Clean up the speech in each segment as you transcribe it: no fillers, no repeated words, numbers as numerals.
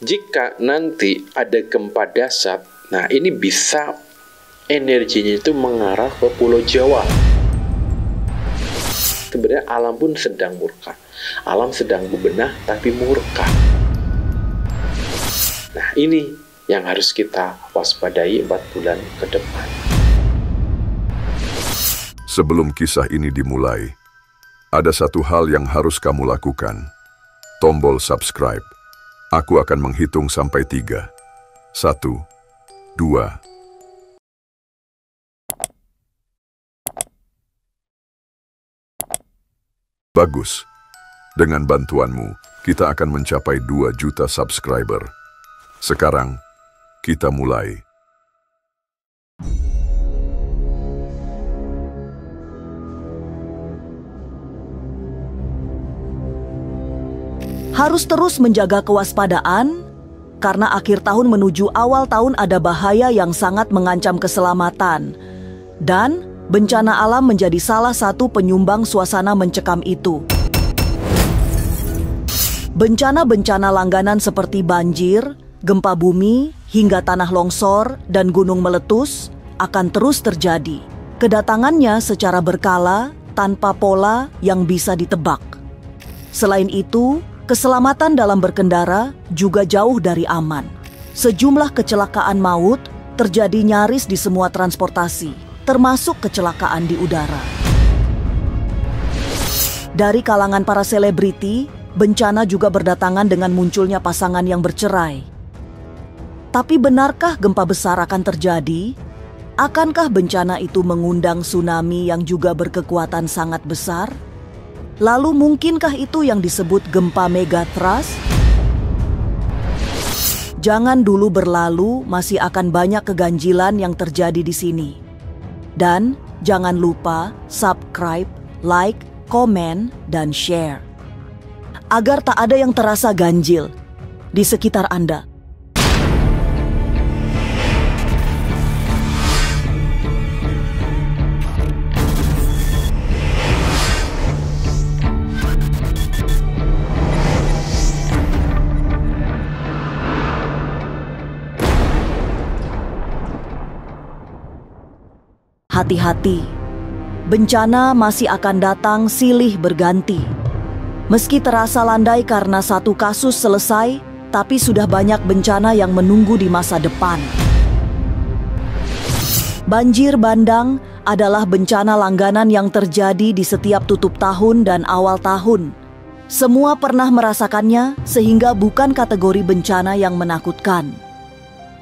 Jika nanti ada gempa dahsyat, nah ini bisa energinya itu mengarah ke Pulau Jawa. Sebenarnya alam pun sedang murka. Alam sedang bebenah tapi murka. Nah ini yang harus kita waspadai 4 bulan ke depan. Sebelum kisah ini dimulai, ada satu hal yang harus kamu lakukan. Tombol subscribe. Aku akan menghitung sampai 3. 1, 2. Bagus. Dengan bantuanmu, kita akan mencapai 2 juta subscriber. Sekarang, kita mulai. Harus terus menjaga kewaspadaan, karena akhir tahun menuju awal tahun ada bahaya yang sangat mengancam keselamatan. Dan bencana alam menjadi salah satu penyumbang suasana mencekam itu. Bencana-bencana langganan seperti banjir, gempa bumi, hingga tanah longsor dan gunung meletus akan terus terjadi. Kedatangannya secara berkala tanpa pola yang bisa ditebak. Selain itu, keselamatan dalam berkendara juga jauh dari aman. Sejumlah kecelakaan maut terjadi nyaris di semua transportasi, termasuk kecelakaan di udara. Dari kalangan para selebriti, bencana juga berdatangan dengan munculnya pasangan yang bercerai. Tapi benarkah gempa besar akan terjadi? Akankah bencana itu mengundang tsunami yang juga berkekuatan sangat besar? Lalu mungkinkah itu yang disebut gempa megathrust? Jangan dulu berlalu, masih akan banyak keganjilan yang terjadi di sini. Dan jangan lupa subscribe, like, komen, dan share. Agar tak ada yang terasa ganjil di sekitar Anda. Hati-hati, bencana masih akan datang silih berganti. Meski terasa landai karena satu kasus selesai, tapi sudah banyak bencana yang menunggu di masa depan. Banjir bandang adalah bencana langganan yang terjadi di setiap tutup tahun dan awal tahun. Semua pernah merasakannya sehingga bukan kategori bencana yang menakutkan.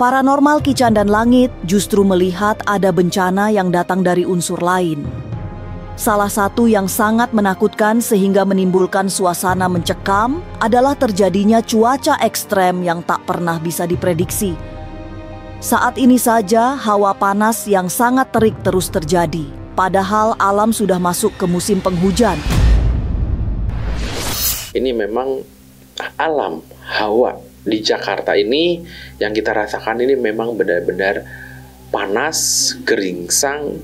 Paranormal Kican dan Langit justru melihat ada bencana yang datang dari unsur lain. Salah satu yang sangat menakutkan sehingga menimbulkan suasana mencekam adalah terjadinya cuaca ekstrem yang tak pernah bisa diprediksi. Saat ini saja hawa panas yang sangat terik terus terjadi, padahal alam sudah masuk ke musim penghujan. Ini memang alam, hawa. Di Jakarta ini yang kita rasakan ini memang benar-benar panas, geringsang,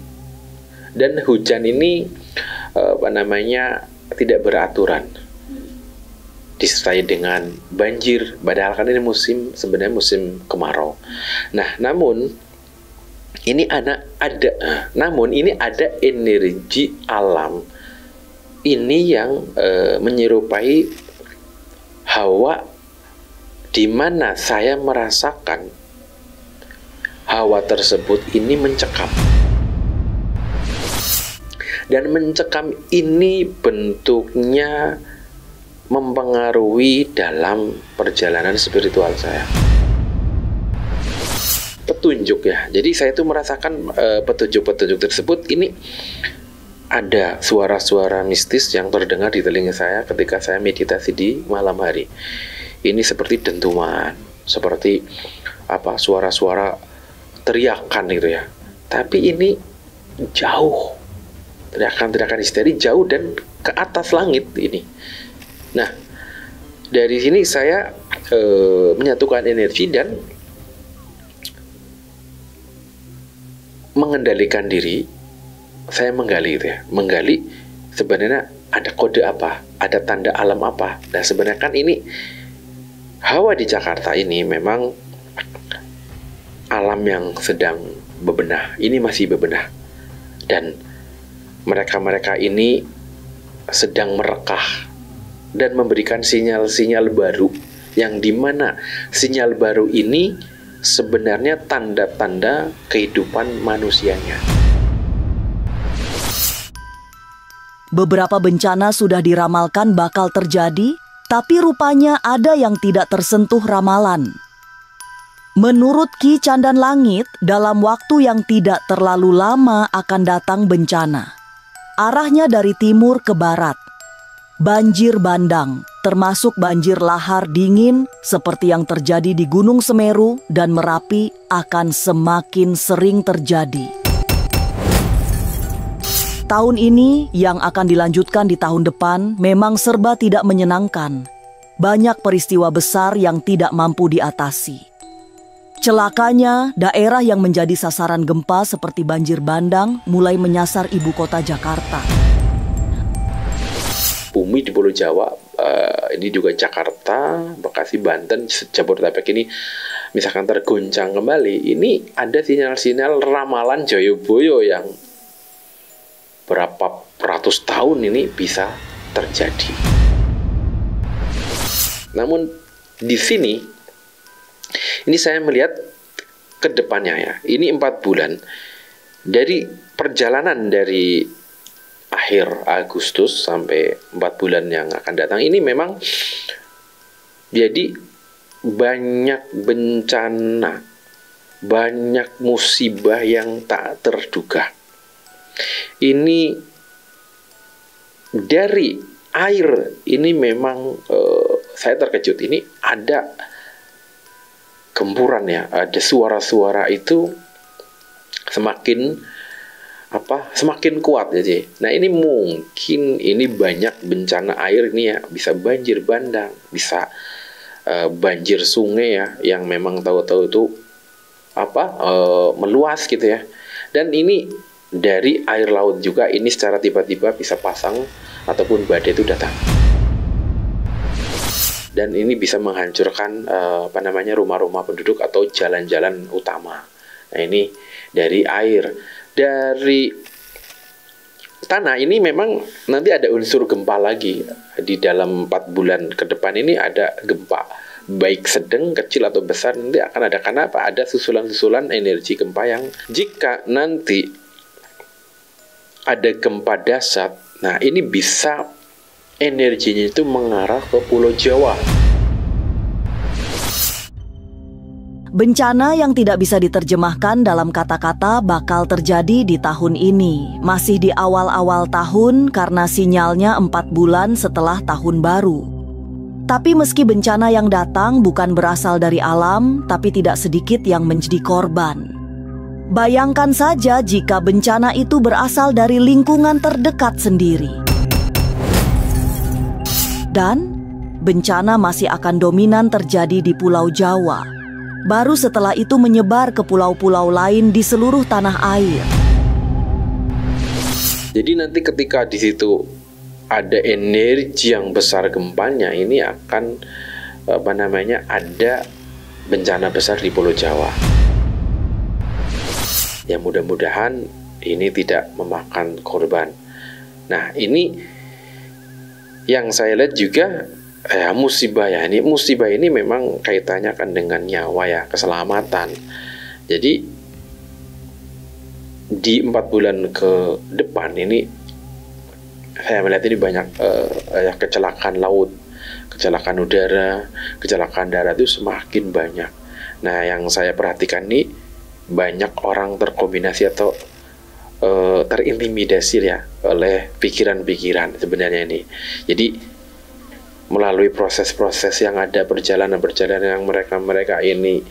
dan hujan ini tidak beraturan, disertai dengan banjir. Padahal kan ini sebenarnya musim kemarau. Nah, namun ini ada energi alam ini yang menyerupai hawa, di mana saya merasakan hawa tersebut ini mencekam. Dan mencekam ini bentuknya mempengaruhi dalam perjalanan spiritual saya. Petunjuk ya. Jadi saya itu merasakan petunjuk-petunjuk tersebut ini ada suara-suara mistis yang terdengar di telinga saya ketika saya meditasi di malam hari. Ini seperti dentuman, seperti suara-suara teriakan gitu ya. Tapi ini jauh, teriakan-teriakan histeri jauh dan ke atas langit ini. Nah, dari sini saya menyatukan energi dan mengendalikan diri. Saya menggali gitu ya, menggali sebenarnya ada kode apa, ada tanda alam apa. Nah, sebenarnya kan ini hawa di Jakarta ini memang alam yang sedang bebenah. Ini masih bebenah. Dan mereka-mereka ini sedang merekah dan memberikan sinyal-sinyal baru, yang dimana sinyal baru ini sebenarnya tanda-tanda kehidupan manusianya. Beberapa bencana sudah diramalkan bakal terjadi, tapi rupanya ada yang tidak tersentuh ramalan. Menurut Ki Candan Langit, dalam waktu yang tidak terlalu lama akan datang bencana. Arahnya dari timur ke barat. Banjir bandang, termasuk banjir lahar dingin seperti yang terjadi di Gunung Semeru dan Merapi, akan semakin sering terjadi. Tahun ini yang akan dilanjutkan di tahun depan memang serba tidak menyenangkan. Banyak peristiwa besar yang tidak mampu diatasi. Celakanya, daerah yang menjadi sasaran gempa seperti banjir bandang mulai menyasar ibu kota Jakarta. Bumi di Pulau Jawa, ini juga Jakarta, Bekasi, Banten, Jabodetabek ini misalkan tergoncang kembali, ini ada sinyal-sinyal ramalan Joyoboyo yang berapa ratus tahun ini bisa terjadi. Namun di sini, ini saya melihat ke depannya ya. Ini 4 bulan dari perjalanan dari akhir Agustus sampai 4 bulan yang akan datang. Ini memang jadi banyak bencana, banyak musibah yang tak terduga. Ini dari air ini memang saya terkejut. Ini ada gempuran ya, ada suara-suara itu semakin kuat ya. Nah ini mungkin ini banyak bencana air ini ya, bisa banjir bandang, bisa banjir sungai ya, yang memang tahu-tahu itu meluas gitu ya. Dan ini dari air laut juga, ini secara tiba-tiba bisa pasang ataupun badai itu datang. Dan ini bisa menghancurkan rumah-rumah penduduk atau jalan-jalan utama. Nah ini dari air, dari tanah ini memang nanti ada unsur gempa lagi di dalam 4 bulan ke depan ini ada gempa, baik sedang, kecil atau besar nanti akan ada. Karena apa? Ada susulan-susulan energi gempa yang jika nanti ada gempa dasar, nah ini bisa energinya itu mengarah ke Pulau Jawa. Bencana yang tidak bisa diterjemahkan dalam kata-kata bakal terjadi di tahun ini. Masih di awal-awal tahun karena sinyalnya 4 bulan setelah tahun baru. Tapi meski bencana yang datang bukan berasal dari alam, tapi tidak sedikit yang menjadi korban. Bayangkan saja jika bencana itu berasal dari lingkungan terdekat sendiri. Dan bencana masih akan dominan terjadi di Pulau Jawa. Baru setelah itu menyebar ke pulau-pulau lain di seluruh tanah air. Jadi nanti ketika di situ ada energi yang besar gempanya, ini akan ada bencana besar di Pulau Jawa. Ya mudah-mudahan ini tidak memakan korban. Nah ini yang saya lihat juga musibah ya. Ini musibah ini memang kaitannya kan dengan nyawa ya, keselamatan. Jadi di 4 bulan ke depan ini saya melihat ini banyak kecelakaan laut, kecelakaan udara, kecelakaan darat itu semakin banyak. Nah yang saya perhatikan nih, banyak orang terkombinasi atau terintimidasi ya oleh pikiran-pikiran sebenarnya ini. Jadi melalui proses-proses yang ada, perjalanan-perjalanan yang mereka ini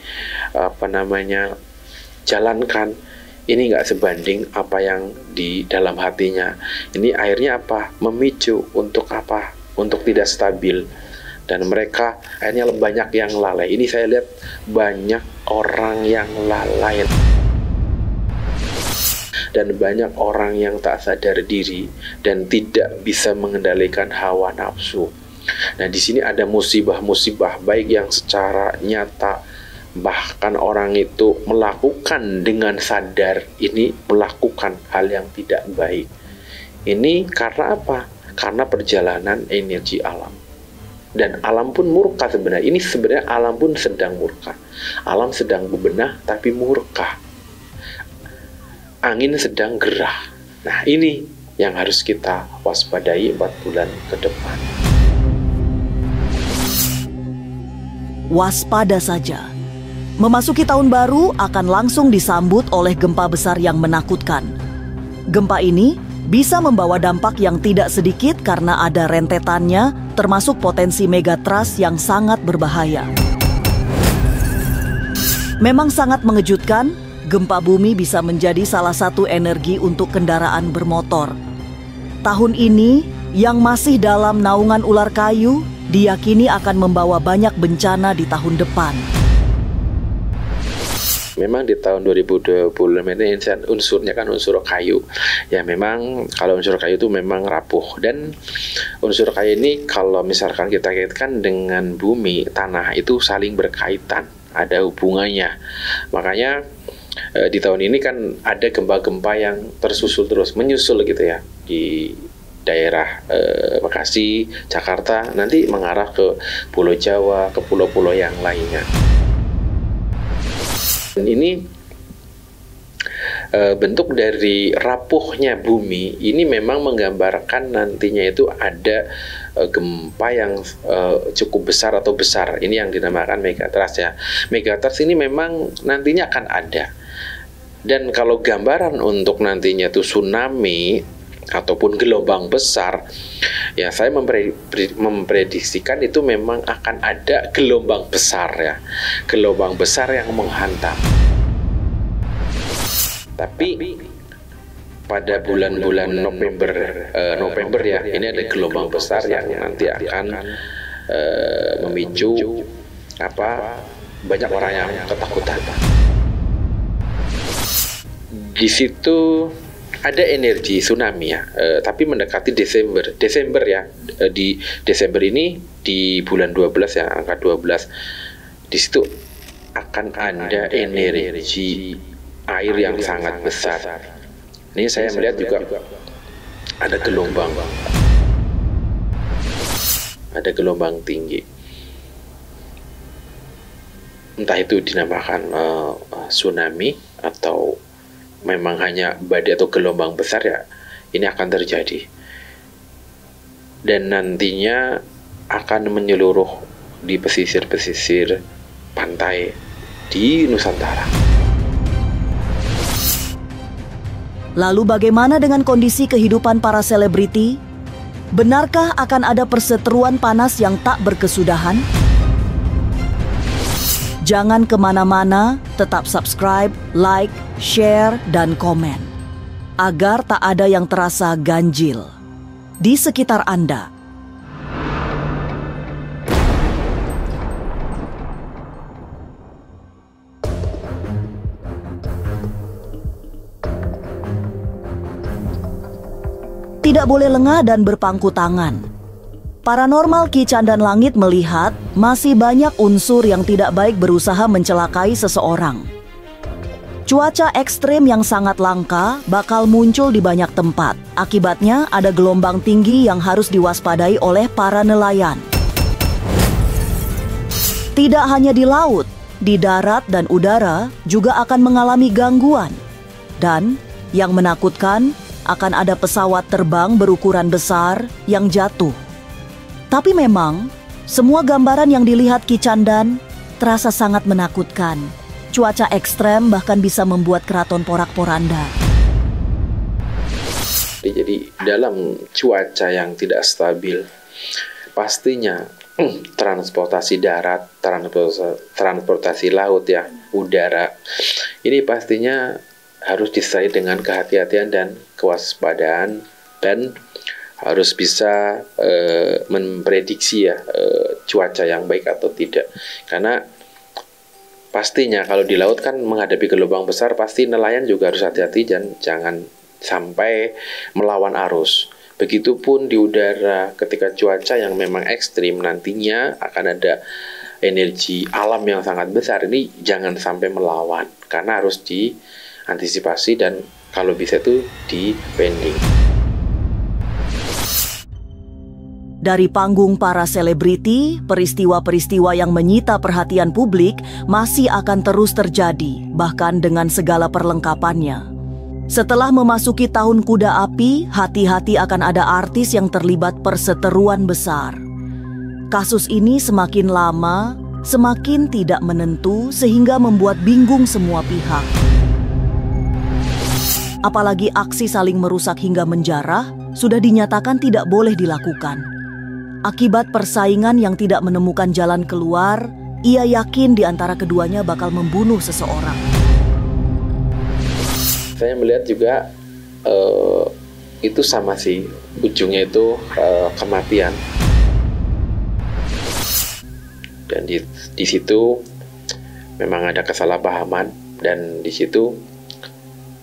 jalankan, ini nggak sebanding apa yang di dalam hatinya. Ini akhirnya memicu untuk untuk tidak stabil, dan mereka akhirnya banyak yang lalai. Ini saya lihat banyak orang yang lalai dan banyak orang yang tak sadar diri dan tidak bisa mengendalikan hawa nafsu. Nah, di sini ada musibah-musibah baik yang secara nyata, bahkan orang itu melakukan dengan sadar ini melakukan hal yang tidak baik. Ini karena apa? Karena perjalanan energi alam. Dan alam pun murka sebenarnya. Ini sebenarnya alam pun sedang murka. Alam sedang bebenah tapi murka. Angin sedang gerah. Nah, ini yang harus kita waspadai 4 bulan ke depan. Waspada saja. Memasuki tahun baru akan langsung disambut oleh gempa besar yang menakutkan. Gempa ini bisa membawa dampak yang tidak sedikit karena ada rentetannya, termasuk potensi megatrust yang sangat berbahaya. Memang sangat mengejutkan, gempa bumi bisa menjadi salah satu energi untuk kendaraan bermotor. Tahun ini, yang masih dalam naungan ular kayu, diyakini akan membawa banyak bencana di tahun depan. Memang di tahun 2020 ini unsurnya kan unsur kayu. Ya memang kalau unsur kayu itu memang rapuh. Dan unsur kayu ini kalau misalkan kita kaitkan dengan bumi, tanah itu saling berkaitan. Ada hubungannya. Makanya di tahun ini kan ada gempa-gempa yang tersusul terus, menyusul gitu ya. Di daerah Bekasi, Jakarta, nanti mengarah ke Pulau Jawa, ke pulau-pulau yang lainnya. Dan ini bentuk dari rapuhnya bumi ini memang menggambarkan nantinya itu ada gempa yang cukup besar atau besar. Ini yang dinamakan megatrust ya. Megatrust ini memang nantinya akan ada. Dan kalau gambaran untuk nantinya itu tsunami ataupun gelombang besar, ya saya memprediksikan itu memang akan ada gelombang besar ya, gelombang besar yang menghantam. Tapi pada bulan-bulan November ya, ini ada gelombang besar yang nanti akan memicu banyak orang yang ketakutan. Di situ ada energi tsunami ya, tapi mendekati Desember ya. Di Desember ini di bulan 12 ya, angka 12. Di situ akan ada energi air yang sangat besar. Ini saya melihat juga ada gelombang. Ada gelombang tinggi. Entah itu dinamakan tsunami atau memang hanya badai atau gelombang besar ya, ini akan terjadi. Dan nantinya akan menyeluruh di pesisir-pesisir pantai di Nusantara. Lalu bagaimana dengan kondisi kehidupan para selebriti? Benarkah akan ada perseteruan panas yang tak berkesudahan? Jangan kemana-mana, tetap subscribe, like, share, dan komen. Agar tak ada yang terasa ganjil di sekitar Anda. Tidak boleh lengah dan berpangku tangan. Paranormal Ki Candan Langit melihat masih banyak unsur yang tidak baik berusaha mencelakai seseorang. Cuaca ekstrem yang sangat langka bakal muncul di banyak tempat. Akibatnya ada gelombang tinggi yang harus diwaspadai oleh para nelayan. Tidak hanya di laut, di darat dan udara juga akan mengalami gangguan. Dan yang menakutkan, akan ada pesawat terbang berukuran besar yang jatuh. Tapi memang, semua gambaran yang dilihat Ki Candan terasa sangat menakutkan. Cuaca ekstrem bahkan bisa membuat keraton porak-poranda. Jadi dalam cuaca yang tidak stabil, pastinya transportasi darat, transportasi laut ya, udara, ini pastinya harus disertai dengan kehati-hatian dan kewaspadaan, dan harus bisa memprediksi ya cuaca yang baik atau tidak. Karena pastinya kalau di laut kan menghadapi gelombang besar, pasti nelayan juga harus hati-hati dan jangan sampai melawan arus. Begitupun di udara, ketika cuaca yang memang ekstrim, nantinya akan ada energi alam yang sangat besar. Ini jangan sampai melawan, karena harus diantisipasi dan kalau bisa itu dipending. Dari panggung para selebriti, peristiwa-peristiwa yang menyita perhatian publik masih akan terus terjadi, bahkan dengan segala perlengkapannya. Setelah memasuki tahun kuda api, hati-hati akan ada artis yang terlibat perseteruan besar. Kasus ini semakin lama, semakin tidak menentu sehingga membuat bingung semua pihak. Apalagi aksi saling merusak hingga menjarah sudah dinyatakan tidak boleh dilakukan. Akibat persaingan yang tidak menemukan jalan keluar, ia yakin di antara keduanya bakal membunuh seseorang. Saya melihat juga itu sama sih, ujungnya itu kematian. Dan di situ memang ada kesalahpahaman, dan di situ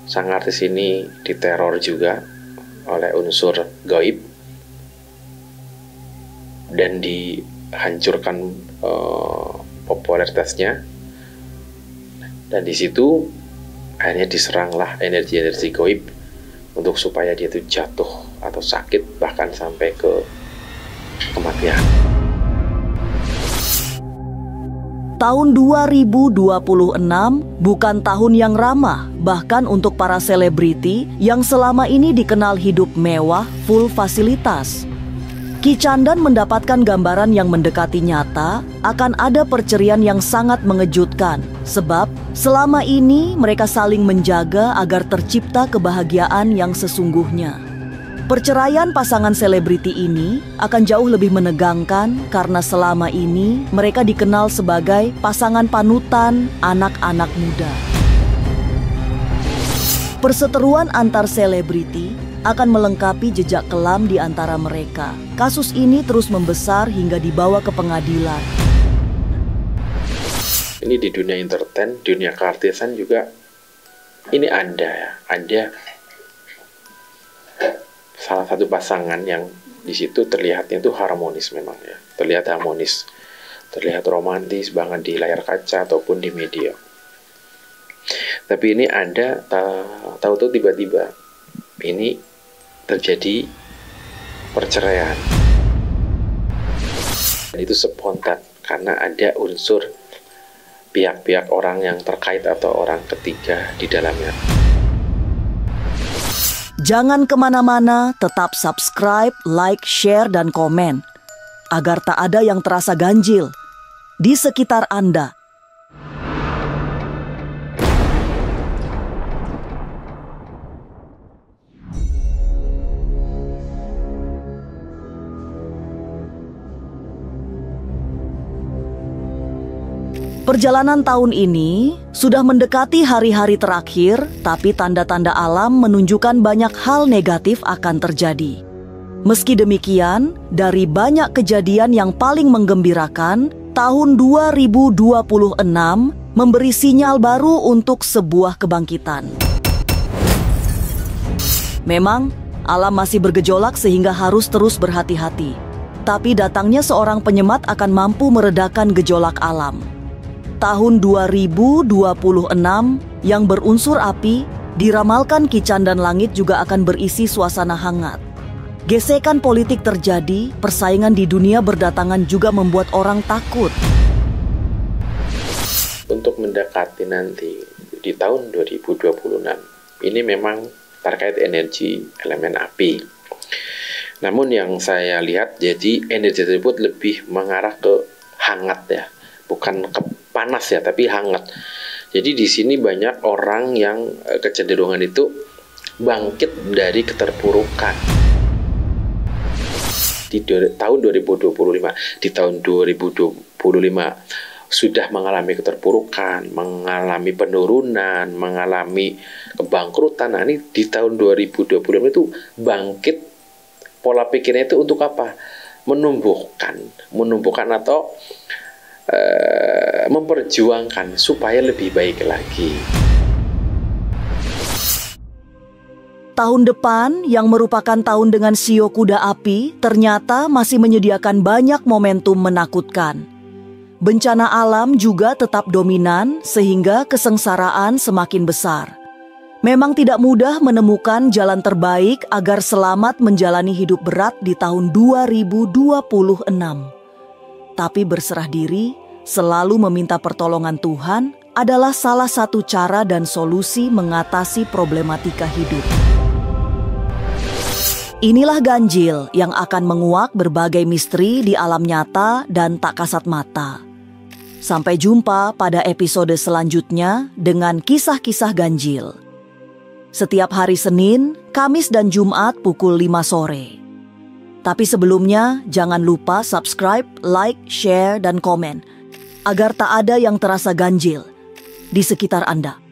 sang artis ini diteror juga oleh unsur gaib dan dihancurkan popularitasnya, dan di situ akhirnya diseranglah energi-energi gaib untuk supaya dia itu jatuh atau sakit bahkan sampai ke kematian. Tahun 2026 bukan tahun yang ramah, bahkan untuk para selebriti yang selama ini dikenal hidup mewah, full fasilitas. Ki Chandan mendapatkan gambaran yang mendekati nyata akan ada perceraian yang sangat mengejutkan, sebab selama ini mereka saling menjaga agar tercipta kebahagiaan yang sesungguhnya. Perceraian pasangan selebriti ini akan jauh lebih menegangkan karena selama ini mereka dikenal sebagai pasangan panutan anak-anak muda. Perseteruan antar selebriti akan melengkapi jejak kelam di antara mereka. Kasus ini terus membesar hingga dibawa ke pengadilan. Ini di dunia entertain, dunia keartisan juga ini ada salah satu pasangan yang di situ terlihatnya itu harmonis memang ya. Terlihat harmonis, terlihat romantis banget di layar kaca ataupun di media. Tapi ini ada tahu-tahu tiba-tiba ini terjadi perceraian. Dan itu spontan karena ada unsur pihak-pihak orang yang terkait atau orang ketiga di dalamnya. Jangan kemana-mana, tetap subscribe, like, share, dan komen agar tak ada yang terasa ganjil di sekitar Anda. Perjalanan tahun ini sudah mendekati hari-hari terakhir, tapi tanda-tanda alam menunjukkan banyak hal negatif akan terjadi. Meski demikian, dari banyak kejadian yang paling menggembirakan, tahun 2026 memberi sinyal baru untuk sebuah kebangkitan. Memang, alam masih bergejolak sehingga harus terus berhati-hati. Tapi datangnya seorang penyemat akan mampu meredakan gejolak alam. Tahun 2026 yang berunsur api, diramalkan Ki Chandan langit juga akan berisi suasana hangat. Gesekan politik terjadi, persaingan di dunia berdatangan juga membuat orang takut. Untuk mendekati nanti di tahun 2026, ini memang terkait energi elemen api. Namun yang saya lihat, jadi energi tersebut lebih mengarah ke hangat ya, bukan ke panas ya, tapi hangat. Jadi di sini banyak orang yang kecenderungan itu bangkit dari keterpurukan. Di tahun 2025, di tahun 2025 sudah mengalami keterpurukan, mengalami penurunan, mengalami kebangkrutan. Nah, ini di tahun 2025 itu bangkit, pola pikirnya itu untuk apa? Menumbuhkan atau memperjuangkan supaya lebih baik lagi. Tahun depan yang merupakan tahun dengan shio kuda api ternyata masih menyediakan banyak momentum menakutkan. Bencana alam juga tetap dominan sehingga kesengsaraan semakin besar. Memang tidak mudah menemukan jalan terbaik agar selamat menjalani hidup berat di tahun 2026. Tapi berserah diri, selalu meminta pertolongan Tuhan adalah salah satu cara dan solusi mengatasi problematika hidup. Inilah ganjil yang akan menguak berbagai misteri di alam nyata dan tak kasat mata. Sampai jumpa pada episode selanjutnya dengan kisah-kisah ganjil. Setiap hari Senin, Kamis dan Jumat pukul 5 sore. Tapi sebelumnya jangan lupa subscribe, like, share, dan komen agar tak ada yang terasa ganjil di sekitar Anda.